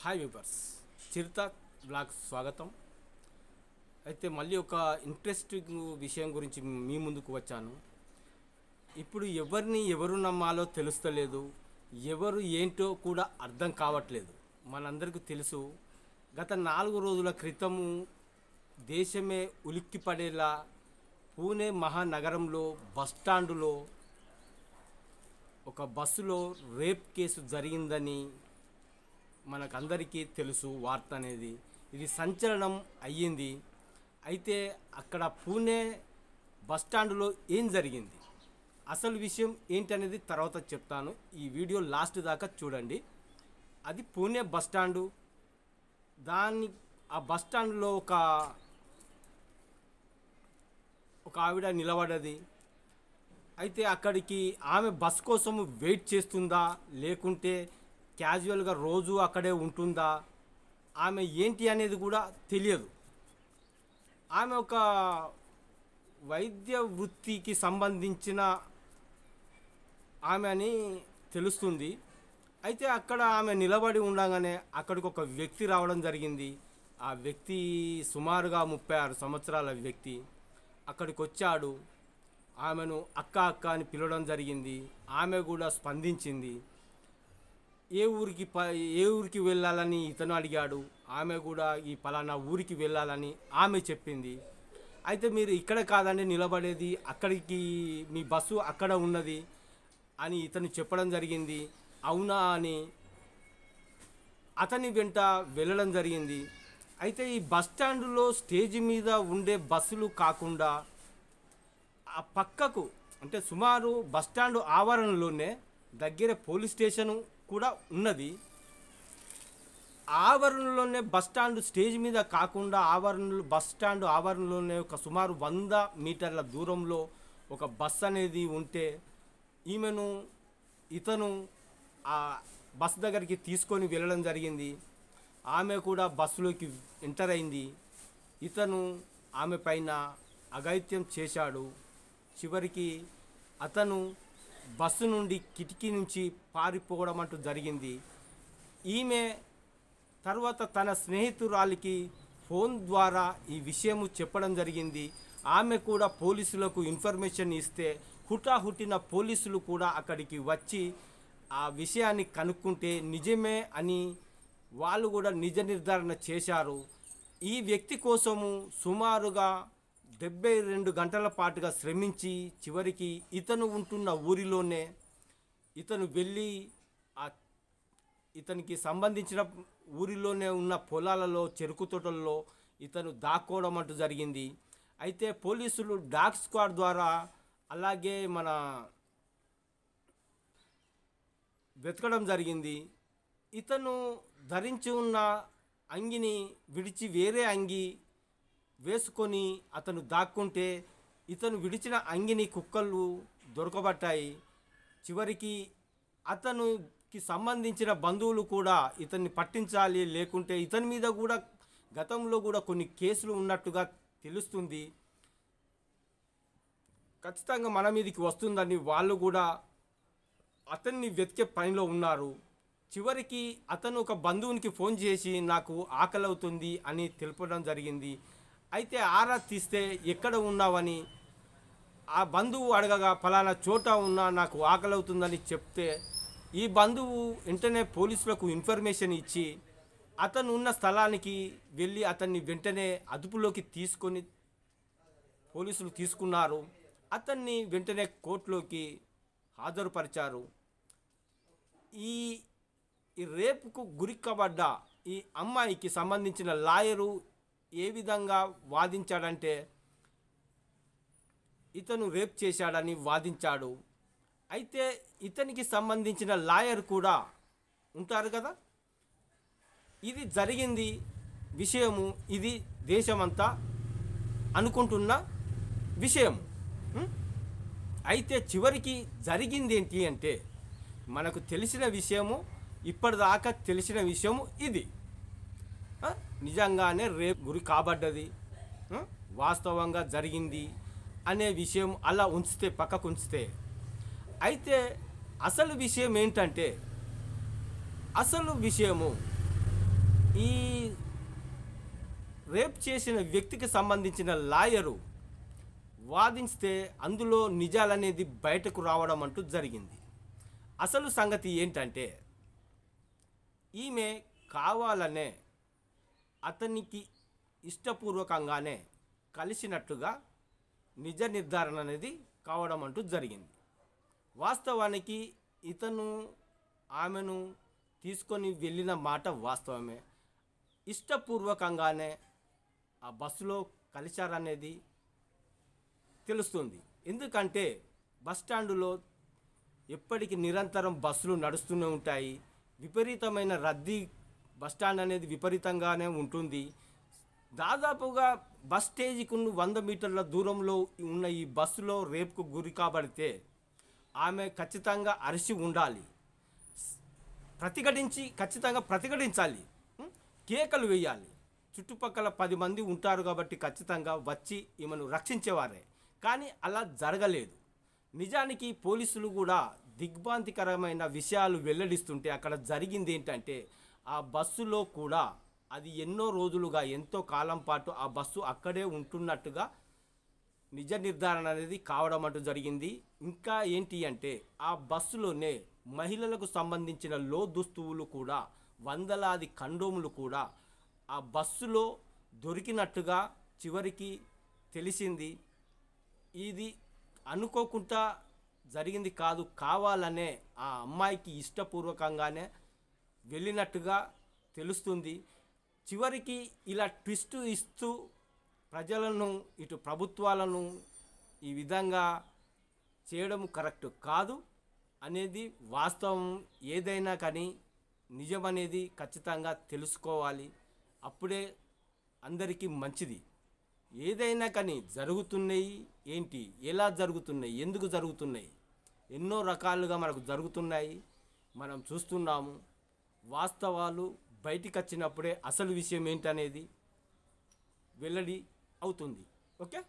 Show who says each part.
Speaker 1: Hi viewers, చిరుత blog స్వాగతం. అయితే మళ్ళీ ఒక ఇంట్రెస్టింగ్ విషయం గురించి మీ ముందుకు వచ్చాను. ఇప్పుడు ఎవరు నమ్మాలో తెలుస్తలేదు, ఎవరు ఏంటో కూడా అర్థం కావట్లేదు. మనందరికీ తెలుసు, గత 4 రోజుల క్రితము దేశమే ఉలిక్కిపడేలా పూణే మహానగరంలో బస్టాండులో ఒక బస్సులో రేప్ కేసు జరిగిందని మనకందరికీ తెలుసు. వార్త అనేది ఇది సంచలనం అయ్యింది. అయితే అక్కడ పూణే బస్టాండులో ఏం జరిగింది, అసలు విషయం ఏంటనేది తర్వాత చెప్తాను. ఈ వీడియో లాస్ట్ దాకా చూడండి. అది పూణే బస్టాండు. ఆ బస్టాండులో ఒక ఆవిడ నిలబడ్డది. అయితే అక్కడికి ఆమె బస్ కోసం వెయిట్ చేస్తుందా, లేకుంటే క్యాజువల్గా రోజు అక్కడే ఉంటుందా, ఆమె ఏంటి అనేది కూడా తెలియదు. ఆమె ఒక వైద్య వృత్తికి సంబంధించిన ఆమె అని తెలుస్తుంది. అయితే అక్కడ ఆమె నిలబడి ఉండగానే అక్కడికి ఒక వ్యక్తి రావడం జరిగింది. ఆ వ్యక్తి సుమారుగా 36 సంవత్సరాల వ్యక్తి అక్కడికి వచ్చాడు. ఆమెను అక్క అక్క అని పిలవడం జరిగింది. ఆమె కూడా స్పందించింది. ఏ ఊరికి వెళ్ళాలని ఇతను అడిగాడు. ఆమె కూడా ఈ పలానా ఊరికి వెళ్ళాలని ఆమె చెప్పింది. అయితే మీరు ఇక్కడ కాదండి నిలబడేది, అక్కడికి మీ బస్సు అక్కడ ఉన్నది అని ఇతను చెప్పడం జరిగింది. అవునా అని అతని వెంట వెళ్ళడం జరిగింది. అయితే ఈ బస్టాండులో స్టేజ్ మీద ఉండే బస్సులు కాకుండా ఆ పక్కకు, అంటే సుమారు బస్టాండు ఆవరణలోనే దగ్గర పోలీస్ స్టేషను కూడా ఉన్నది. ఆవరణలోనే బస్టాండ్ స్టేజ్ మీద కాకుండా బస్టాండ్ ఆవరణలోనే ఒక సుమారు 100 మీటర్ల దూరంలో ఒక బస్ అనేది ఉంటే ఇతను ఆ బస్ దగ్గరికి తీసుకొని వెళ్ళడం జరిగింది. ఆమె కూడా బస్సులోకి ఎంటర్ అయింది. ఇతను ఆమె పైన అఘాయిత్యం చేశాడు. చివరికి అతను బస్సు నుండి కిటికీ నుంచి పారిపోవడం అంటూ జరిగింది. ఈమె తర్వాత తన స్నేహితురాలికి ఫోన్ ద్వారా ఈ విషయము చెప్పడం జరిగింది. ఆమె కూడా పోలీసులకు ఇన్ఫర్మేషన్ ఇస్తే హుటాహుటిన పోలీసులు కూడా అక్కడికి వచ్చి ఆ విషయాన్ని కనుక్కుంటే నిజమే అని వాళ్ళు కూడా నిజ నిర్ధారణ చేశారు. ఈ వ్యక్తి కోసము సుమారుగా 72 గంటల పాటుగా శ్రమించి చివరికి ఇతను ఉంటున్న ఊరిలోనే ఇతను వెళ్ళి ఇతనికి సంబంధించిన ఊరిలోనే ఉన్న పొలాలలో, చెరుకు తోటల్లో ఇతను దాక్కోవడం అంటూ జరిగింది. అయితే పోలీసులు డాగ్ స్క్వాడ్ ద్వారా అలాగే వెతకడం జరిగింది. ఇతను ధరించి ఉన్న అంగిని విడిచి వేరే అంగి వేసుకొని అతను దాక్కుంటే ఇతను విడిచిన అంగిని కుక్కలు దొరకబట్టాయి. చివరికి అతనికి సంబంధించిన బంధువులు కూడా ఇతన్ని పట్టించాలి, లేకుంటే ఇతని మీద కూడా గతంలో కూడా కొన్ని కేసులు ఉన్నట్టుగా తెలుస్తుంది. ఖచ్చితంగా మన మీదకి వస్తుందని వాళ్ళు కూడా అతన్ని వెతికే పనిలో ఉన్నారు. చివరికి అతను ఒక బంధువునికి ఫోన్ చేసి నాకు ఆకలి అవుతుంది అని తెలపడం జరిగింది. అయితే ఆరా తీస్తే ఎక్కడ ఉన్నావని ఆ బంధువు అడగగా ఫలానా చోట ఉన్నా, నాకు ఆకలి అవుతుందని చెప్తే ఈ బంధువు వెంటనే పోలీసులకు ఇన్ఫర్మేషన్ ఇచ్చి అతను ఉన్న స్థలానికి వెళ్ళి అతన్ని వెంటనే అదుపులోకి తీసుకొని పోలీసులు తీసుకున్నారు. అతన్ని వెంటనే కోర్టులోకి హాజరుపరిచారు. ఈ రేపుకు గురికబడ్డ ఈ అమ్మాయికి సంబంధించిన లాయరు ఏ విధంగా వాదించాడంటే ఇతను రేప్ చేశాడని వాదించాడు. అయితే ఇతనికి సంబంధించిన లాయర్ కూడా ఉంటారు కదా. ఇది జరిగింది విషయము, ఇది దేశమంతా అనుకుంటున్న విషయం. అయితే చివరికి జరిగింది ఏంటి అంటే మనకు తెలిసిన విషయము, ఇప్పటిదాకా తెలిసిన విషయము ఇది. నిజంగానే రేప్ గురి కాబడ్డది, వాస్తవంగా జరిగింది అనే విషయం అలా పక్కకు ఉంచితే అయితే అసలు విషయం ఏంటంటే అసలు విషయము ఈ రేప్ చేసిన వ్యక్తికి సంబంధించిన లాయరు వాదిస్తే అందులో నిజాలనేది బయటకు రావడం అంటూ జరిగింది. అసలు సంగతి ఏంటంటే ఈమె కావాలనే అతనికి ఇష్టపూర్వకంగానే కలిసినట్టుగా నిజ నిర్ధారణ అనేది కావడం అంటూ జరిగింది. వాస్తవానికి ఇతను ఆమెను తీసుకొని వెళ్ళిన మాట వాస్తవమే. ఇష్టపూర్వకంగానే ఆ బస్సులో కలిశారనేది తెలుస్తుంది. ఎందుకంటే బస్టాండులో ఎప్పటికీ నిరంతరం బస్సులు నడుస్తూనే ఉంటాయి. విపరీతమైన రద్దీ బస్టాండ్ అనేది విపరీతంగానే ఉంటుంది. దాదాపుగా బస్ స్టేజ్కు 100 మీటర్ల దూరంలో ఉన్న ఈ బస్సులో రేపుకు గురి కాబడితే ఆమె ఖచ్చితంగా అరిచి ఉండాలి, ఖచ్చితంగా ప్రతిఘటించాలి, కేకలు వేయాలి. చుట్టుపక్కల 10 మంది ఉంటారు కాబట్టి ఖచ్చితంగా వచ్చి ఈమెను రక్షించేవారే. కానీ అలా జరగలేదు. నిజానికి పోలీసులు కూడా దిగ్భ్రాంతికరమైన విషయాలు వెల్లడిస్తుంటే అక్కడ జరిగింది ఏంటంటే ఆ బస్సులో కూడా అది ఎన్నో రోజులుగా ఎంతో కాలం పాటు ఆ బస్సు అక్కడే ఉంటున్నట్టుగా నిజ నిర్ధారణ అనేది కావడం అంటూ జరిగింది. ఇంకా ఏంటి అంటే ఆ బస్సులోనే మహిళలకు సంబంధించిన లో దుస్తువులు కూడా, వందలాది కండోములు కూడా ఆ బస్సులో దొరికినట్టుగా చివరికి తెలిసింది. ఇది అనుకోకుండా జరిగింది కాదు, కావాలనే ఆ అమ్మాయికి ఇష్టపూర్వకంగానే వెళ్ళినట్టుగా తెలుస్తుంది. చివరికి ఇలా ట్విస్ట్ ఇస్తూ ప్రజలను, ఇటు ప్రభుత్వాలను ఈ విధంగా చేయడం కరెక్ట్ కాదు అనేది వాస్తవం. ఏదైనా కానీ నిజం అనేది ఖచ్చితంగా తెలుసుకోవాలి, అప్పుడే అందరికీ మంచిది. ఏదైనా కానీ జరుగుతున్నాయి ఏంటి, ఎలా జరుగుతున్నాయి, ఎందుకు జరుగుతున్నాయి, ఎన్నో రకాలుగా మనకు జరుగుతున్నాయి, మనం చూస్తున్నాము. వాస్తవాలు బయటికి వచ్చినప్పుడే అసలు విషయం ఏంటనేది వెల్లడి అవుతుంది. ఓకే.